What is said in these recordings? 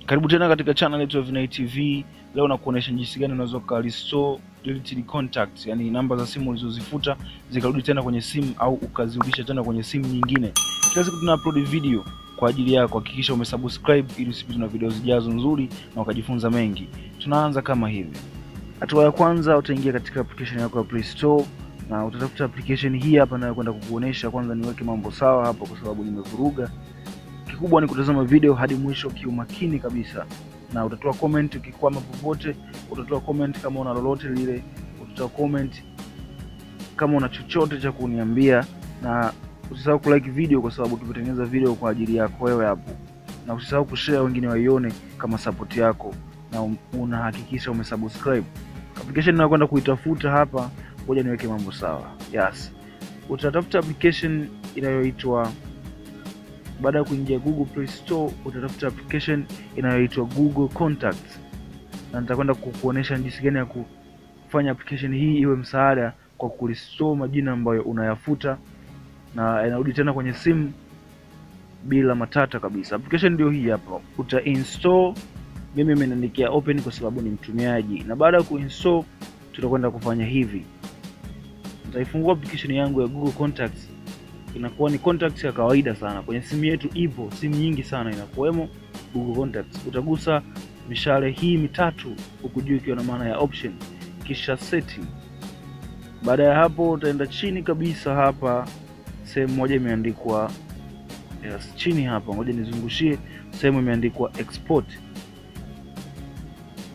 Karibu tena katika channel yetu ya Vinei TV. Leo nakuonesha jinsi gani unaweza restore deleted contacts, yani namba za simu ulizozifuta zikarudi tena kwenye simu au ukazirudisha tena kwenye simu nyingine. Kila siku tuna upload video kwa ajili yako. Hakikisha umesubscribe ili usipitwe na video zijazo nzuri na ukajifunza mengi. Tunaanza kama hivi. Hatua ya kwanza, utaingia katika application yako ya Play Store na utatafuta application hii hapa na kwenda kukuonesha. Kwanza niweke mambo sawa hapo kwa sababu nimevuruga. Kikubwa ni kutazama video hadi mwisho kiumakini kabisa, na utatoa comment ukikwama popote, utatoa comment kama una lolote lile, utatoa comment kama una chochote cha kuniambia, na usisahau kulike video kwa sababu tumetengeneza video kwa ajili yako wewe hapo, na usisahau kushare wengine waione kama support yako, na unahakikisha umesubscribe. Application ninayokwenda kuitafuta hapa, ngoja niweke mambo sawa. Yes, utatafuta application inayoitwa, baada ya kuingia Google Play Store utatafuta application inayoitwa Google Contacts, na nitakwenda kukuonesha jinsi gani ya kufanya application hii iwe msaada kwa kurestore majina ambayo unayafuta na yanarudi tena kwenye simu bila matata kabisa. Application ndio hii hapa, uta install. Mimi nimeandikia open kwa sababu ni mtumiaji, na baada ya kuinstall tutakwenda kufanya hivi. Nitaifungua application yangu ya Google Contacts. Inakuwa ni contacts ya kawaida sana. Kwenye simu yetu ipo simu nyingi sana inakuwemo Google Contacts. Utagusa mishale hii mitatu huku juu ikiwa na maana ya option, kisha setting. Baada ya hapo utaenda chini kabisa hapa, sehemu moja imeandikwa chini hapa, ngoja nizungushie, sehemu imeandikwa export.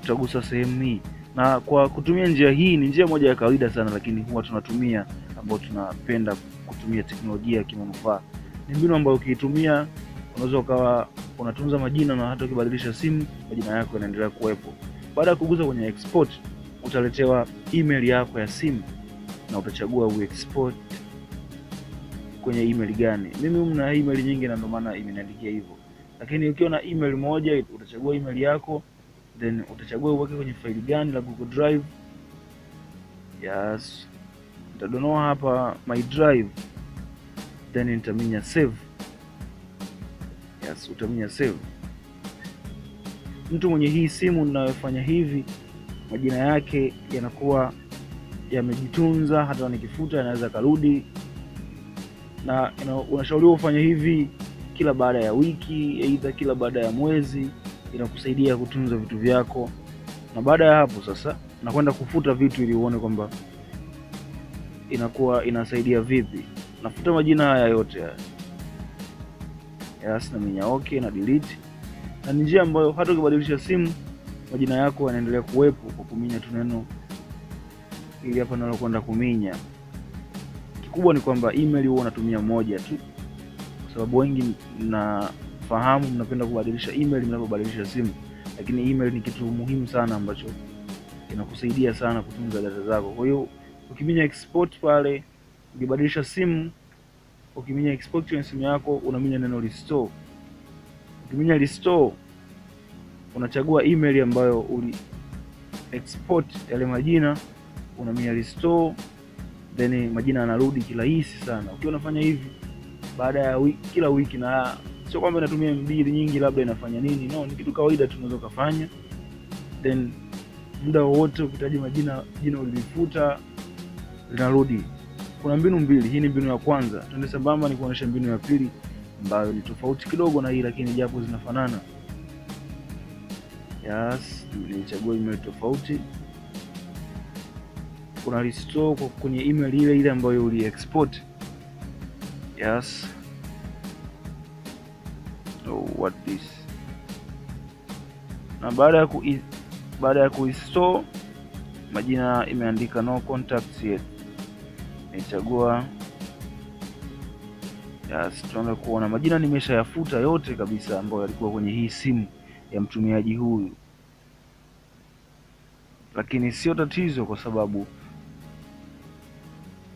Utagusa sehemu hii, na kwa kutumia njia hii ni njia moja ya kawaida sana, lakini huwa tunatumia ambao tunapenda kutumia teknolojia ya kimanufaa. Ni mbinu ambayo ukiitumia unaweza ukawa unatunza majina na hata ukibadilisha simu majina yako yanaendelea kuwepo. Baada ya kugusa kwenye export utaletewa email yako ya simu na utachagua uexport kwenye email gani. Mimi mna email nyingi na ndio maana imeniandikia hivyo, lakini ukiwa na email moja utachagua email yako, then utachagua uweke kwenye faili gani la Google Drive. Yes, nitadonoa hapa my drive, then nitaminya save. Yes, utaminya save. Mtu mwenye hii simu ninayofanya hivi, majina yake yanakuwa yamejitunza, hata nikifuta yanaweza karudi, na unashauriwa ufanye hivi kila baada ya wiki, aidha kila baada ya mwezi. Inakusaidia kutunza vitu vyako. Na baada ya hapo sasa nakwenda kufuta vitu ili uone kwamba inakuwa inasaidia vipi. Nafuta majina haya yote haya. Yes, na minya okay na delete. Na ni njia ambayo hata ukibadilisha simu majina yako yanaendelea kuwepo kwa kuminya tu neno ili hapa nalo kwenda kuminya. Kikubwa ni kwamba email huwa unatumia moja tu, kwa sababu wengi mnafahamu mnapenda kubadilisha email mnapobadilisha simu, lakini email ni kitu muhimu sana ambacho inakusaidia sana kutunza data zako. Kwa hiyo ukiminya export pale, ukibadilisha simu, ukiminya export kwenye simu yako unaminya neno restore. Ukiminya restore unachagua email ambayo uli export yale majina, unaminya restore, then majina yanarudi kirahisi sana. Ukiwa unafanya hivi baada ya kila wiki, na sio kwamba inatumia MB nyingi labda inafanya nini, no, ni kitu kawaida tunaweza kufanya. Then muda wote ukitaji jina ulifuta linarudi. Kuna mbinu mbili, hii ni mbinu ya kwanza. Twende sambamba ni kuonesha mbinu ya pili ambayo ni tofauti kidogo na hii, lakini japo zinafanana. Yes, nilichagua email tofauti. Kuna restore kwa kwenye email ile ile ambayo uli export. Yes. Oh, what this? Na baada ya kuinstall majina imeandika no contacts yet. Nichagua. Yes, tunaanza kuona majina nimeshayafuta yote kabisa ambayo yalikuwa kwenye hii simu ya mtumiaji huyu. Lakini sio tatizo kwa sababu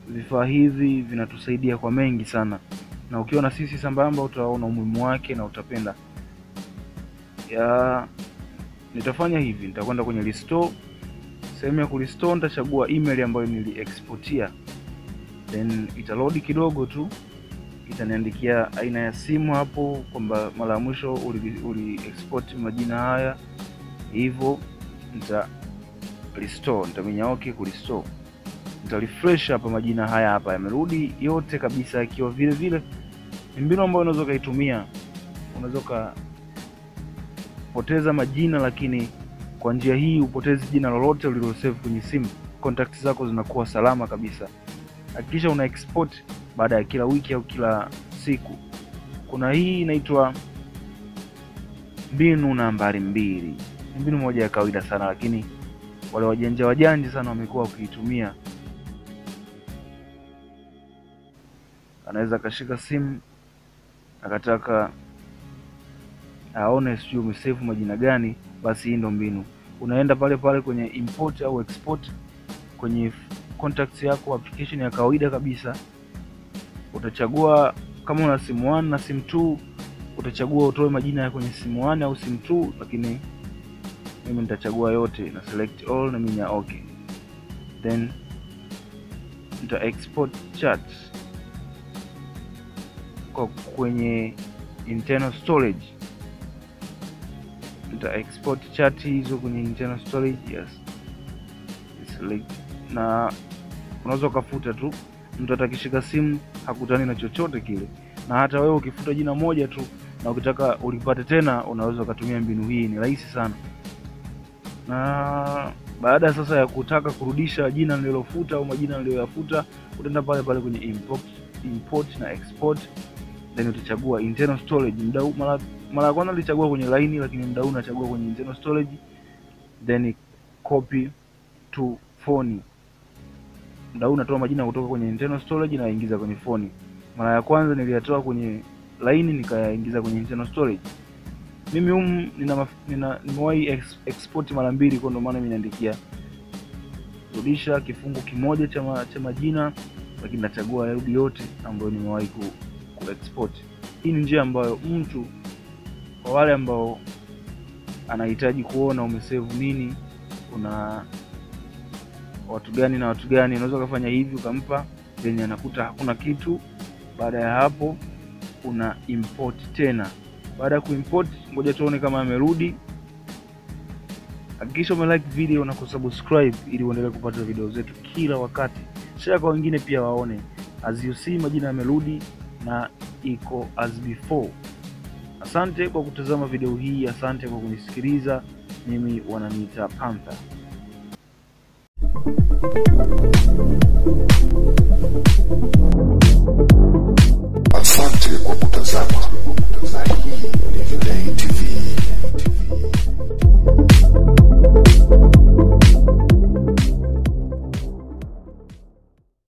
vifaa hivi vinatusaidia kwa mengi sana, na ukiwa na sisi sambamba utaona umuhimu wake na utapenda. Nitafanya hivi, nitakwenda kwenye restore. Sehemu ya kurestore nitachagua email ambayo nili exportia, then itaload kidogo tu. itaniandikia aina ya simu hapo kwamba mara ya mwisho uli export majina haya. Hivyo nita restore, nitaminya okay ku restore. Nita refresh hapa, majina haya hapa yamerudi yote kabisa yakiwa vile vile. Mbinu ambayo unaweza kaitumia, unaweza kupoteza majina, lakini kwa njia hii upotezi jina lolote ulilosave kwenye simu. Contacts zako zinakuwa salama kabisa. Hakikisha una export baada ya kila wiki au kila siku. Kuna hii inaitwa mbinu nambari 2. Mbinu moja ya kawaida sana, lakini wale wajanja sana wamekuwa wakiitumia. Anaweza kashika simu akataka aone sio umesave majina gani, basi hii ndo mbinu. Unaenda pale pale kwenye import au export kwenye contacts yako, application ya kawaida kabisa. Utachagua kama una simu 1 na simu 2, utachagua utoe majina ya kwenye simu 1 au simu 2, lakini mimi nitachagua yote na select all na minya okay. Then nita export chat kwa kwenye internal storage. Nita export chat hizo kwenye internal storage, yes. Select, na unaweza kufuta tu. Mtu atakishika simu hakutani na chochote kile. Na hata wewe ukifuta jina moja tu na ukitaka ulipate tena, unaweza kutumia mbinu hii, ni rahisi sana. Na baada sasa ya kutaka kurudisha jina nililofuta au majina niliyoyafuta, utaenda pale pale kwenye import na export. Then utachagua internal storage. Mara kwanza nilichagua kwenye line, lakini muda huu nachagua kwenye internal storage. Then copy to phone. Muda huu natoa majina kutoka kwenye internal storage na ingiza kwenye phone. Mara ya kwanza niliyatoa kwenye line nikayaingiza kwenye internal storage. Mimi nimewahi export mara 2, kwa ndo maana mimi naandikia rudisha kifungu kimoja cha majina, lakini nachagua rudi yote ambayo nimewahi ku export. Hii ni njia ambayo mtu, kwa wale ambao anahitaji kuona umesave nini, kuna watu gani na watu gani, unaweza kufanya hivi ukampa, then anakuta hakuna kitu. Baada ya hapo una import tena. Baada ya kuimport, ngoja tuone kama amerudi. Hakikisha umelike video na kusubscribe ili uendelee kupata video zetu kila wakati. Share kwa wengine pia waone. As you see, majina yamerudi na iko as before. Asante kwa kutazama video hii, asante kwa kunisikiliza. Mimi wananiita Panther. Asante kwa kutazama.